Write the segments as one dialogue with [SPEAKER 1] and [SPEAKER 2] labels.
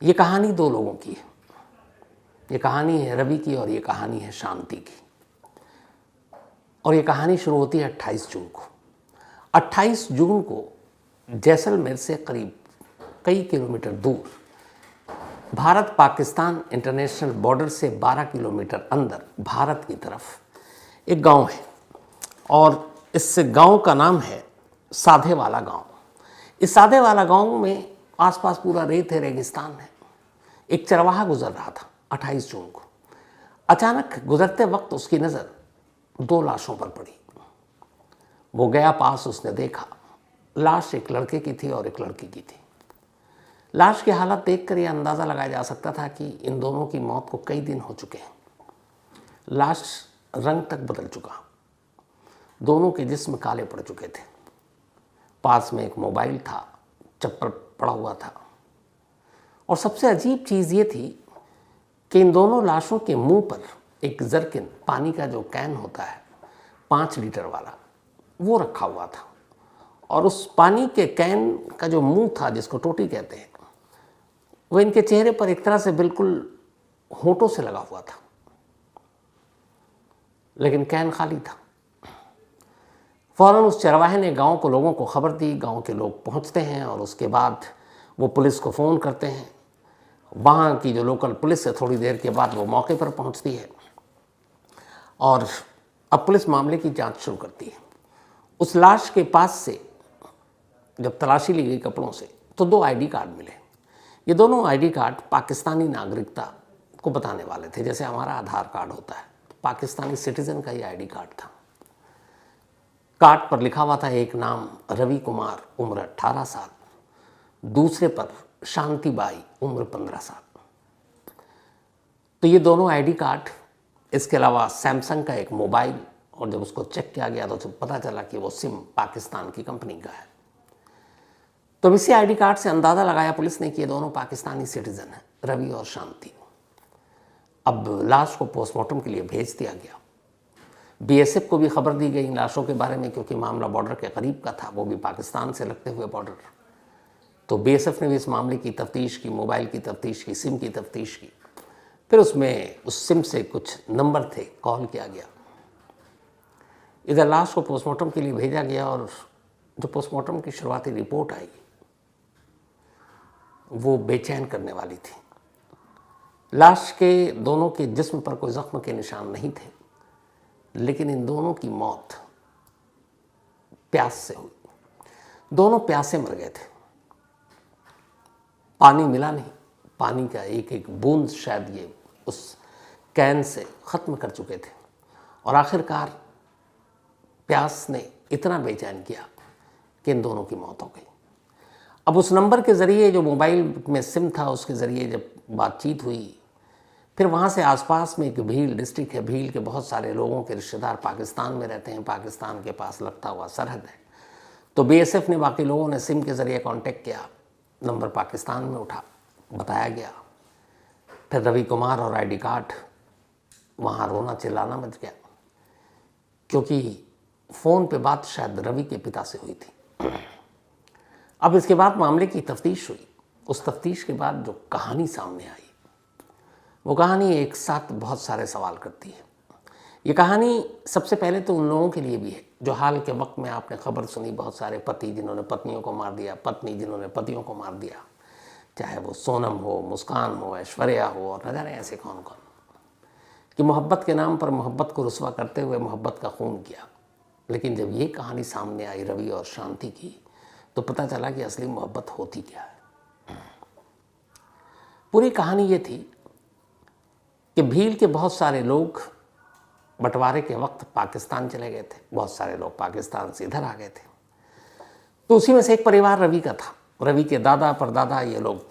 [SPEAKER 1] ये कहानी दो लोगों की है। ये कहानी है रवि की और ये कहानी है शांति की। और ये कहानी शुरू होती है 28 जून को। 28 जून को जैसलमेर से करीब कई किलोमीटर दूर, भारत पाकिस्तान इंटरनेशनल बॉर्डर से 12 किलोमीटर अंदर भारत की तरफ एक गांव है और इस गांव का नाम है साधे वाला गांव। इस साधे वाला गांव में आसपास पूरा रेत है, रेगिस्तान है। एक चरवाहा गुजर रहा था 28 जून को। अचानक गुजरते वक्त उसकी नज़र दो लाशों पर पड़ी। वो गया पास, उसने देखा लाश एक लड़के की थी और एक लड़की की थी। लाश की हालत देखकर यह अंदाज़ा लगाया जा सकता था कि इन दोनों की मौत को कई दिन हो चुके हैं। लाश रंग तक बदल चुका, दोनों के जिस्म काले पड़ चुके थे। पास में एक मोबाइल था, चप्पल पड़ा हुआ था। और सबसे अजीब चीज़ ये थी कि इन दोनों लाशों के मुंह पर एक जरकिन, पानी का जो कैन होता है 5 लीटर वाला, वो रखा हुआ था। और उस पानी के कैन का जो मुंह था, जिसको टोटी कहते हैं, वो इनके चेहरे पर एक तरह से बिल्कुल होंठों से लगा हुआ था, लेकिन कैन खाली था। फौरन उस चरवाहे ने गांव को लोगों को खबर दी। गांव के लोग पहुंचते हैं और उसके बाद वो पुलिस को फ़ोन करते हैं। वहाँ की जो लोकल पुलिस है थोड़ी देर के बाद वो मौके पर पहुंचती है और अब पुलिस मामले की जांच शुरू करती है। उस लाश के पास से जब तलाशी ली गई कपड़ों से तो 2 आईडी कार्ड मिले। ये दोनों आईडी कार्ड पाकिस्तानी नागरिकता को बताने वाले थे। जैसे हमारा आधार कार्ड होता है, तो पाकिस्तानी सिटीज़न का ये आईडी कार्ड था। कार्ड पर लिखा हुआ था एक नाम रवि कुमार, उम्र 18 साल, दूसरे पर शांति बाई, उम्र 15 साल। तो ये दोनों आईडी कार्ड, इसके अलावा सैमसंग का एक मोबाइल, और जब उसको चेक किया गया तो पता चला कि वो सिम पाकिस्तान की कंपनी का है। तो इसी आईडी कार्ड से अंदाज़ा लगाया पुलिस ने कि ये दोनों पाकिस्तानी सिटीज़न हैं, रवि और शांति। अब लाश को पोस्टमार्टम के लिए भेज दिया गया। बीएसएफ को भी खबर दी गई इन लाशों के बारे में, क्योंकि मामला बॉर्डर के करीब का था, वो भी पाकिस्तान से लगते हुए बॉर्डर। तो बीएसएफ ने भी इस मामले की तफ्तीश की, मोबाइल की तफ्तीश की, सिम की तफ्तीश की। फिर उसमें उस सिम से कुछ नंबर थे, कॉल किया गया। इधर लाश को पोस्टमार्टम के लिए भेजा गया और जो पोस्टमार्टम की शुरुआती रिपोर्ट आई वो बेचैन करने वाली थी। लाश के दोनों के जिस्म पर कोई जख्म के निशान नहीं थे, लेकिन इन दोनों की मौत प्यास से हुई। दोनों प्यासे मर गए थे। पानी मिला नहीं, पानी का एक एक बूंद शायद ये उस कैन से ख़त्म कर चुके थे। और आखिरकार प्यास ने इतना बेचैन किया कि इन दोनों की मौत हो गई। अब उस नंबर के ज़रिए, जो मोबाइल में सिम था, उसके ज़रिए जब बातचीत हुई, फिर वहाँ से आसपास में एक भील डिस्ट्रिक्ट है, भील के बहुत सारे लोगों के रिश्तेदार पाकिस्तान में रहते हैं, पाकिस्तान के पास लगता हुआ सरहद है। तो बीएसएफ ने, बाकी लोगों ने सिम के ज़रिए कांटेक्ट किया, नंबर पाकिस्तान में उठा, बताया गया। फिर रवि कुमार और आईडी कार्ड, वहाँ रोना चिल्लाना मच गया, क्योंकि फ़ोन पे बात शायद रवि के पिता से हुई थी। अब इसके बाद मामले की तफ्तीश हुई। उस तफ्तीश के बाद जो कहानी सामने आई, वो कहानी एक साथ बहुत सारे सवाल करती है। ये कहानी सबसे पहले तो उन लोगों के लिए भी है जो हाल के वक्त में आपने खबर सुनी, बहुत सारे पति जिन्होंने पत्नियों को मार दिया, पत्नी जिन्होंने पतियों को मार दिया, चाहे वो सोनम हो, मुस्कान हो, ऐश्वर्या हो, और न जाने ऐसे कौन कौन, कि मोहब्बत के नाम पर मोहब्बत को रुस्वा करते हुए मोहब्बत का खून किया। लेकिन जब ये कहानी सामने आई रवि और शांति की, तो पता चला कि असली मोहब्बत होती क्या है। पूरी कहानी ये थी कि भील के बहुत सारे लोग बंटवारे के वक्त पाकिस्तान चले गए थे, बहुत सारे लोग पाकिस्तान से इधर आ गए थे। तो उसी में से एक परिवार रवि का था। रवि के दादा परदादा ये लोग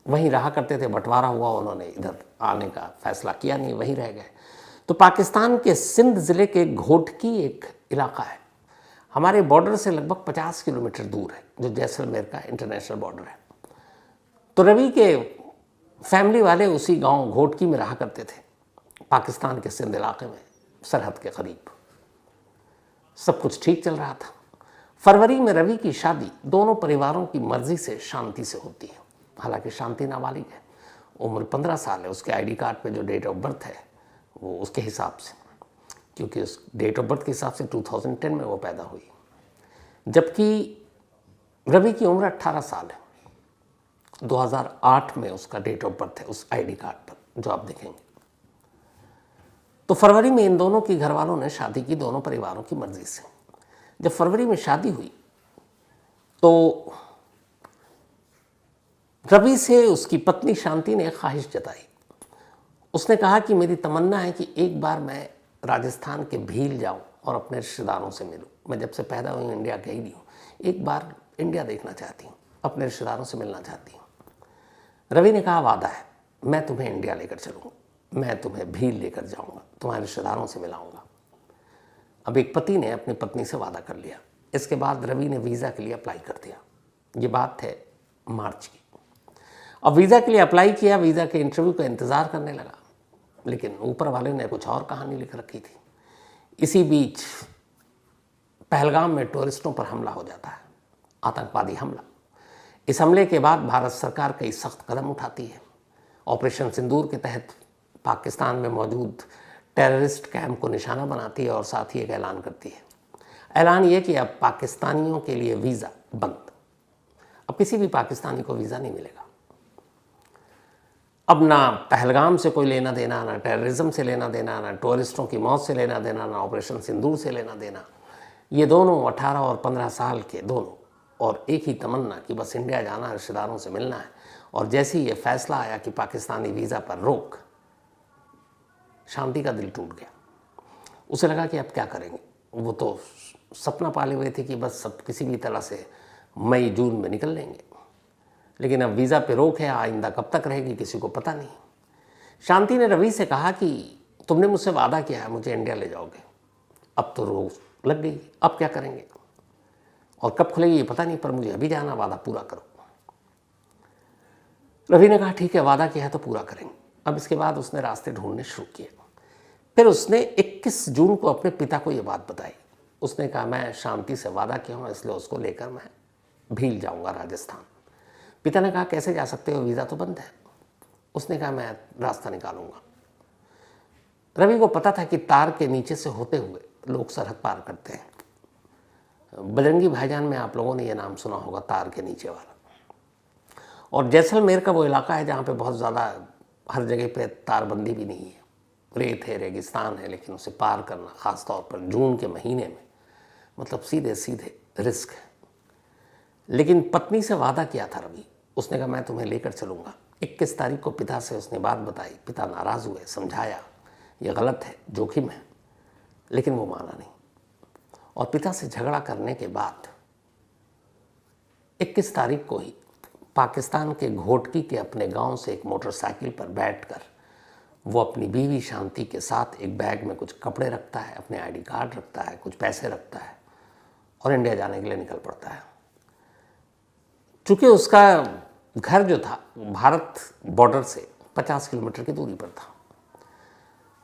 [SPEAKER 1] वहीं रहा करते थे। बंटवारा हुआ, उन्होंने इधर आने का फैसला किया नहीं, वहीं रह गए। तो पाकिस्तान के सिंध ज़िले के घोटकी एक इलाका है, हमारे बॉर्डर से लगभग 50 किलोमीटर दूर है, जो जैसलमेर का इंटरनेशनल बॉर्डर है। तो रवि के फैमिली वाले उसी गांव घोटकी में रहा करते थे, पाकिस्तान के सिंध इलाके में, सरहद के करीब। सब कुछ ठीक चल रहा था। फरवरी में रवि की शादी दोनों परिवारों की मर्जी से शांति से होती है। हालांकि शांति नाबालिग है, उम्र 15 साल है, उसके आईडी कार्ड पे जो डेट ऑफ बर्थ है वो उसके हिसाब से, क्योंकि उस डेट ऑफ बर्थ के हिसाब से 2010 में वो पैदा हुई, जबकि रवि की उम्र 18 साल है। 2008 में उसका डेट ऑफ बर्थ है उस आईडी कार्ड पर जो आप देखेंगे। तो फरवरी में इन दोनों की घर वालों ने शादी की, दोनों परिवारों की मर्जी से। जब फरवरी में शादी हुई तो रवि से उसकी पत्नी शांति ने एक ख्वाहिश जताई। उसने कहा कि मेरी तमन्ना है कि एक बार मैं राजस्थान के भील जाऊं और अपने रिश्तेदारों से मिलूं। मैं जब से पैदा हुई इंडिया गई नहीं हूँ, एक बार इंडिया देखना चाहती हूँ, अपने रिश्तेदारों से मिलना चाहती हूँ। रवि ने कहा वादा है, मैं तुम्हें इंडिया लेकर चलूँगा, मैं तुम्हें भील लेकर जाऊँगा, तुम्हारे रिश्तेदारों से मिलाऊँगा। अब एक पति ने अपनी पत्नी से वादा कर लिया। इसके बाद रवि ने वीज़ा के लिए अप्लाई कर दिया। ये बात है मार्च की। अब वीज़ा के लिए अप्लाई किया, वीज़ा के इंटरव्यू का इंतज़ार करने लगा, लेकिन ऊपर वाले ने कुछ और कहानी लिख रखी थी। इसी बीच पहलगाम में टूरिस्टों पर हमला हो जाता है, आतंकवादी हमला। इस हमले के बाद भारत सरकार कई सख्त कदम उठाती है। ऑपरेशन सिंदूर के तहत पाकिस्तान में मौजूद टेररिस्ट कैंप को निशाना बनाती है और साथ ही एक ऐलान करती है। ऐलान ये कि अब पाकिस्तानियों के लिए वीज़ा बंद। अब किसी भी पाकिस्तानी को वीज़ा नहीं मिलेगा। अब ना पहलगाम से कोई लेना देना, ना टेररिज्म से लेना देना, ना टूरिस्टों की मौत से लेना देना, ना ऑपरेशन सिंदूर से लेना देना। ये दोनों 18 और 15 साल के दोनों, और एक ही तमन्ना कि बस इंडिया जाना है, रिश्तेदारों से मिलना है। और जैसे ही ये फैसला आया कि पाकिस्तानी वीज़ा पर रोक, शांति का दिल टूट गया। उसे लगा कि अब क्या करेंगे। वो तो सपना पाले हुए थे कि बस सब किसी भी तरह से मई जून में निकल लेंगे, लेकिन अब वीज़ा पे रोक है, आइंदा कब तक रहेगी किसी को पता नहीं। शांति ने रवि से कहा कि तुमने मुझसे वादा किया है मुझे इंडिया ले जाओगे, अब तो रोक लग गई, अब क्या करेंगे और कब खुलेगी ये पता नहीं, पर मुझे अभी जाना, वादा पूरा करो। रवि ने कहा ठीक है, वादा किया है तो पूरा करेंगे। अब इसके बाद उसने रास्ते ढूंढने शुरू किए। फिर उसने 21 जून को अपने पिता को ये बात बताई। उसने कहा मैं शांति से वादा किया हूँ, इसलिए उसको लेकर मैं भील जाऊँगा राजस्थान। पिता ने कहा कैसे जा सकते हो, वीज़ा तो बंद है। उसने कहा मैं रास्ता निकालूंगा। रवि को पता था कि तार के नीचे से होते हुए लोग सरहद पार करते हैं। बजरंगी भाईजान में आप लोगों ने यह नाम सुना होगा, तार के नीचे वाला। और जैसलमेर का वो इलाका है जहाँ पे बहुत ज़्यादा हर जगह पे तारबंदी भी नहीं है, रेत है, रेगिस्तान है, लेकिन उसे पार करना ख़ास तौर पर जून के महीने में मतलब सीधे सीधे रिस्क है। लेकिन पत्नी से वादा किया था रवि, उसने कहा मैं तुम्हें लेकर चलूँगा। 21 तारीख को पिता से उसने बात बताई। पिता नाराज़ हुए, समझाया ये गलत है, जोखिम है, लेकिन वो माना नहीं। और पिता से झगड़ा करने के बाद 21 तारीख को ही पाकिस्तान के घोटकी के अपने गांव से एक मोटरसाइकिल पर बैठकर वो अपनी बीवी शांति के साथ एक बैग में कुछ कपड़े रखता है, अपने आईडी कार्ड रखता है, कुछ पैसे रखता है और इंडिया जाने के लिए निकल पड़ता है। चूँकि उसका घर जो था भारत बॉर्डर से 50 किलोमीटर की दूरी पर था,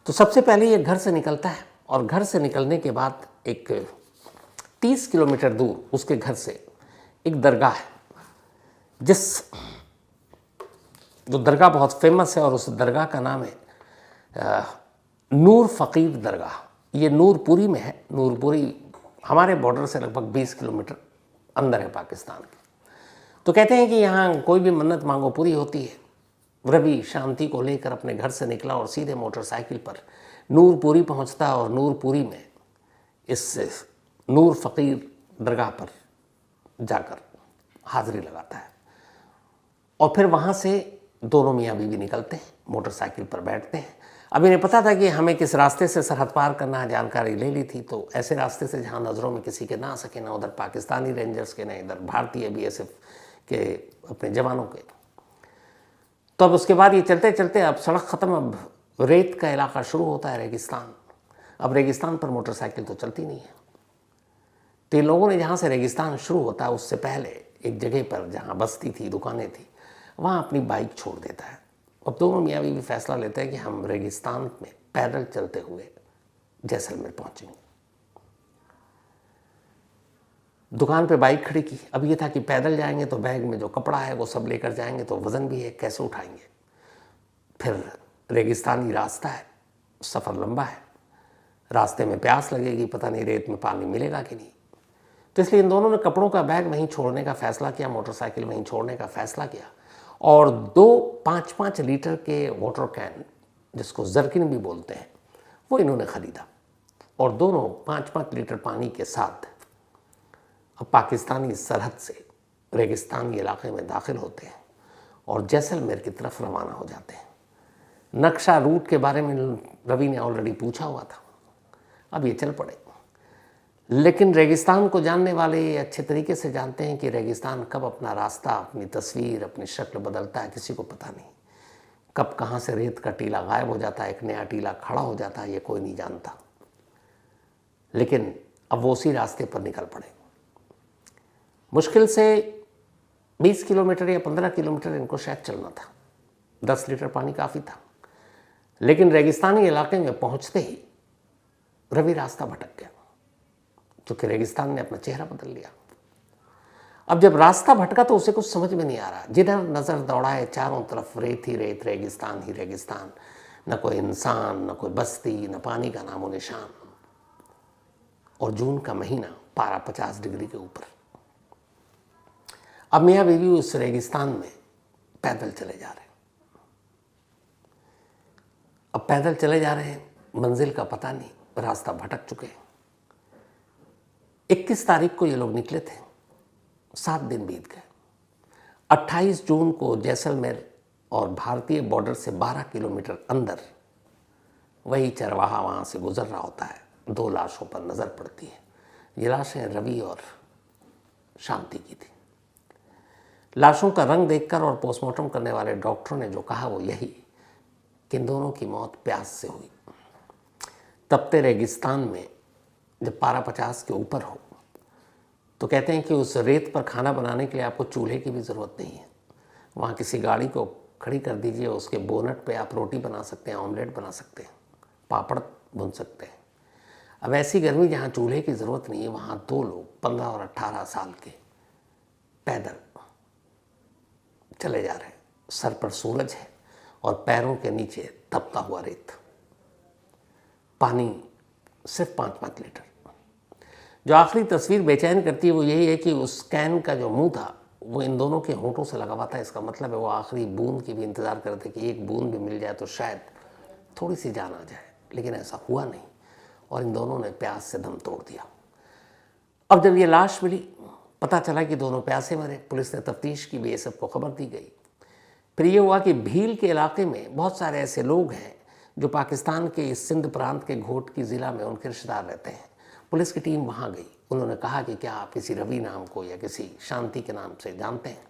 [SPEAKER 1] तो सबसे पहले ये घर से निकलता है और घर से निकलने के बाद एक 30 किलोमीटर दूर उसके घर से एक दरगाह है, जो दरगाह बहुत फेमस है और उस दरगाह का नाम है नूर फ़कीर दरगाह। ये नूरपुरी में है। नूरपुरी हमारे बॉर्डर से लगभग 20 किलोमीटर अंदर है पाकिस्तान के। तो कहते हैं कि यहाँ कोई भी मन्नत मांगो पूरी होती है। रवि शांति को लेकर अपने घर से निकला और सीधे मोटरसाइकिल पर नूरपुरी पहुँचता है और नूरपुरी में इस नूर फ़कीर दरगाह पर जाकर हाज़िरी लगाता है। और फिर वहाँ से दोनों मियाँ बीवी निकलते हैं, मोटरसाइकिल पर बैठते हैं। अब इन्हें पता था कि हमें किस रास्ते से सरहद पार करना है, जानकारी ले ली थी। तो ऐसे रास्ते से जहाँ नज़रों में किसी के ना आ सके, ना उधर पाकिस्तानी रेंजर्स के, ना इधर भारतीय BSF के अपने जवानों के। तो अब उसके बाद ये चलते चलते अब सड़क ख़त्म, अब रेत का इलाका शुरू होता है, रेगिस्तान। अब रेगिस्तान पर मोटरसाइकिल तो चलती नहीं है। तो इन लोगों ने जहाँ से रेगिस्तान शुरू होता है उससे पहले एक जगह पर जहाँ बस्ती थी, दुकानें थी, वहाँ अपनी बाइक छोड़ देता है। अब दोनों मियाँ बीवी फैसला लेते हैं कि हम रेगिस्तान में पैदल चलते हुए जैसलमेर पहुँचेंगे। दुकान पे बाइक खड़ी की। अब ये था कि पैदल जाएंगे तो बैग में जो कपड़ा है वो सब लेकर जाएंगे, तो वज़न भी है, कैसे उठाएंगे। फिर रेगिस्तानी रास्ता है, सफ़र लंबा है, रास्ते में प्यास लगेगी, पता नहीं रेत में पानी मिलेगा कि नहीं। तो इसलिए इन दोनों ने कपड़ों का बैग वहीं छोड़ने का फ़ैसला किया, मोटरसाइकिल वहीं छोड़ने का फ़ैसला किया, और 2 5-5 लीटर के वाटर कैन, जिसको जर्किन भी बोलते हैं, वो इन्होंने ख़रीदा। और दोनों 5-5 लीटर पानी के साथ अब पाकिस्तानी सरहद से रेगिस्तानी इलाके में दाखिल होते हैं और जैसलमेर की तरफ रवाना हो जाते हैं। नक्शा रूट के बारे में रवि ने ऑलरेडी पूछा हुआ था, अब ये चल पड़े। लेकिन रेगिस्तान को जानने वाले ये अच्छे तरीके से जानते हैं कि रेगिस्तान कब अपना रास्ता, अपनी तस्वीर, अपनी शक्ल बदलता है, किसी को पता नहीं। कब कहाँ से रेत का टीला गायब हो जाता है, एक नया टीला खड़ा हो जाता है, ये कोई नहीं जानता। लेकिन अब वो उसी रास्ते पर निकल पड़े। मुश्किल से 20 किलोमीटर या 15 किलोमीटर इनको शायद चलना था। 10 लीटर पानी काफ़ी था। लेकिन रेगिस्तानी इलाके में पहुंचते ही रवि रास्ता भटक गया, क्योंकि रेगिस्तान ने अपना चेहरा बदल लिया। अब जब रास्ता भटका तो उसे कुछ समझ में नहीं आ रहा। जिधर नज़र दौड़ाए चारों तरफ रेत ही रेत, रेगिस्तान ही रेगिस्तान, न कोई इंसान, न कोई बस्ती, न पानी का नामो निशान। और जून का महीना, पारा 50 डिग्री के ऊपर। अब मियाँ बीवी उस रेगिस्तान में पैदल चले जा रहे हैं। अब पैदल चले जा रहे हैं, मंजिल का पता नहीं, रास्ता भटक चुके हैं। 21 तारीख को ये लोग निकले थे, 7 दिन बीत गए। 28 जून को जैसलमेर और भारतीय बॉर्डर से 12 किलोमीटर अंदर वही चरवाहा वहाँ से गुजर रहा होता है। 2 लाशों पर नज़र पड़ती है। ये लाशें रवि और शांति की थी। लाशों का रंग देखकर और पोस्टमार्टम करने वाले डॉक्टरों ने जो कहा वो यही कि इन दोनों की मौत प्यास से हुई। तपते रेगिस्तान में जब पारा 50 के ऊपर हो तो कहते हैं कि उस रेत पर खाना बनाने के लिए आपको चूल्हे की भी ज़रूरत नहीं है। वहाँ किसी गाड़ी को खड़ी कर दीजिए, उसके बोनट पे आप रोटी बना सकते हैं, ऑमलेट बना सकते हैं, पापड़ भून सकते हैं। अब ऐसी गर्मी जहाँ चूल्हे की ज़रूरत नहीं है, वहाँ 2 लोग 15 और 18 साल के पैदल चले जा रहे हैं। सर पर सूरज है और पैरों के नीचे तपता हुआ रेत। पानी सिर्फ 5-5 लीटर। जो आखिरी तस्वीर बेचैन करती है वो यही है कि उस कैन का जो मुंह था वो इन दोनों के होंठों से लगा हुआ था। इसका मतलब है वो आखिरी बूंद की भी इंतज़ार करते कि एक बूंद भी मिल जाए तो शायद थोड़ी सी जान आ जाए। लेकिन ऐसा हुआ नहीं और इन दोनों ने प्यास से दम तोड़ दिया। अब जब ये लाश मिली, पता चला कि दोनों प्यासे मरे। पुलिस ने तफ्तीश की, बीएसएफ को खबर दी गई। फिर ये हुआ कि भील के इलाके में बहुत सारे ऐसे लोग हैं जो पाकिस्तान के इस सिंध प्रांत के घोटकी ज़िला में उनके रिश्तेदार रहते हैं। पुलिस की टीम वहाँ गई। उन्होंने कहा कि क्या आप किसी रवि नाम को या किसी शांति के नाम से जानते हैं।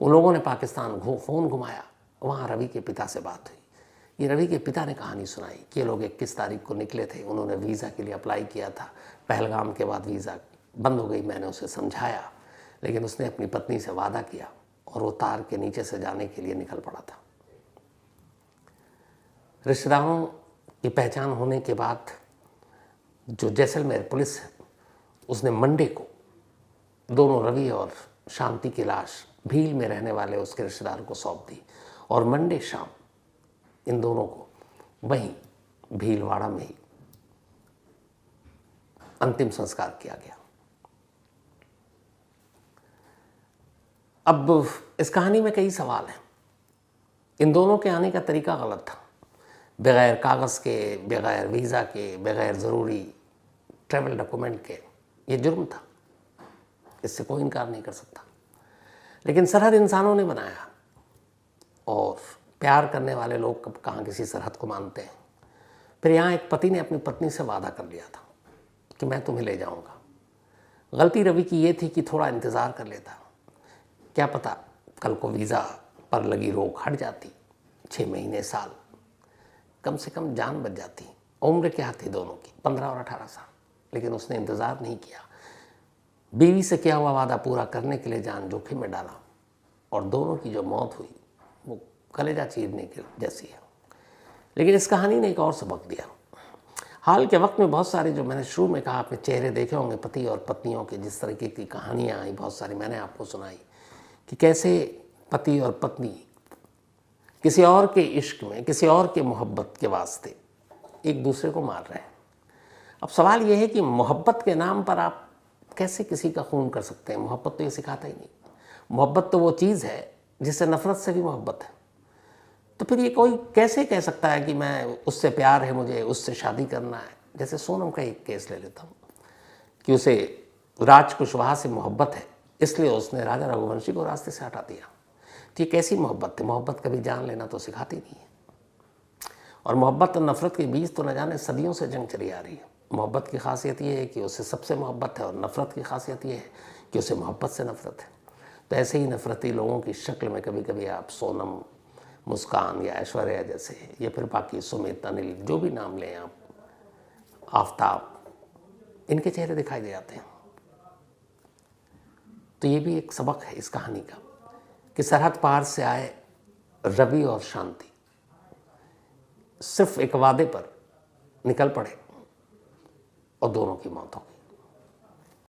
[SPEAKER 1] उन लोगों ने पाकिस्तान फ़ोन घुमाया। वहाँ रवि के पिता से बात हुई। ये रवि के पिता ने कहानी सुनाई कि ये लोग 21 तारीख को निकले थे। उन्होंने वीज़ा के लिए अप्लाई किया था। पहलगाम के बाद वीज़ा बंद हो गई। मैंने उसे समझाया, लेकिन उसने अपनी पत्नी से वादा किया और वो तार के नीचे से जाने के लिए निकल पड़ा था। रिश्तेदारों की पहचान होने के बाद जो जैसलमेर पुलिस है उसने मंडे को दोनों रवि और शांति की लाश भील में रहने वाले उसके रिश्तेदार को सौंप दी और मंडे शाम इन दोनों को वहीं भीलवाड़ा में ही अंतिम संस्कार किया गया। अब इस कहानी में कई सवाल हैं। इन दोनों के आने का तरीका गलत था। बग़ैर कागज़ के, बग़ैर वीज़ा के, बग़ैर ज़रूरी ट्रैवल डॉक्यूमेंट के, ये जुर्म था। इससे कोई इनकार नहीं कर सकता। लेकिन सरहद इंसानों ने बनाया और प्यार करने वाले लोग कब कहाँ किसी सरहद को मानते हैं। फिर यहाँ एक पति ने अपनी पत्नी से वादा कर लिया था कि मैं तुम्हें ले जाऊँगा। गलती रवि की ये थी कि थोड़ा इंतज़ार कर लेता। क्या पता कल को वीज़ा पर लगी रोक हट जाती, 6 महीने, साल, कम से कम जान बच जाती। उम्र क्या थी दोनों की, 15 और 18 साल। लेकिन उसने इंतज़ार नहीं किया। बीवी से किया हुआ वादा पूरा करने के लिए जान जोखिम में डाला और दोनों की जो मौत हुई वो कलेजा चीरने के जैसी है। लेकिन इस कहानी ने एक और सबक दिया। हाल के वक्त में बहुत सारे, जो मैंने शुरू में कहा, आपने चेहरे देखे होंगे पति और पत्नियों के, जिस तरीके की कहानियाँ आई बहुत सारी, मैंने आपको सुनाई कि कैसे पति और पत्नी किसी और के इश्क में, किसी और के मोहब्बत के वास्ते एक दूसरे को मार रहे हैं। अब सवाल यह है कि मोहब्बत के नाम पर आप कैसे किसी का खून कर सकते हैं? मोहब्बत तो ये सिखाता ही नहीं। मोहब्बत तो वो चीज़ है जिससे नफ़रत से भी मोहब्बत है। तो फिर ये कोई कैसे कह सकता है कि मैं, उससे प्यार है मुझे, उससे शादी करना है? जैसे सोनम का एक केस ले लेता हूँ कि उसे राज कुशवाहा से मोहब्बत है, इसलिए उसने राजा रघुवंशी को रास्ते से हटा दिया। तो ये कैसी मोहब्बत थी? मोहब्बत कभी जान लेना तो सिखाती नहीं है। और मोहब्बत और नफ़रत के बीच तो न जाने सदियों से जंग चली आ रही है। मोहब्बत की खासियत ये है कि उसे सबसे मोहब्बत है, और नफ़रत की खासियत ये है कि उसे मोहब्बत से नफ़रत है। तो ऐसे ही नफ़रती लोगों की शक्ल में कभी कभी आप सोनम, मुस्कान या ऐश्वर्या जैसे, या फिर बाकी सुमित, अनिल, जो भी नाम लें आप, आफताब, इनके चेहरे दिखाई दे जाते हैं। तो ये भी एक सबक है इस कहानी का कि सरहद पार से आए रवि और शांति सिर्फ एक वादे पर निकल पड़े और दोनों की मौत हो गई।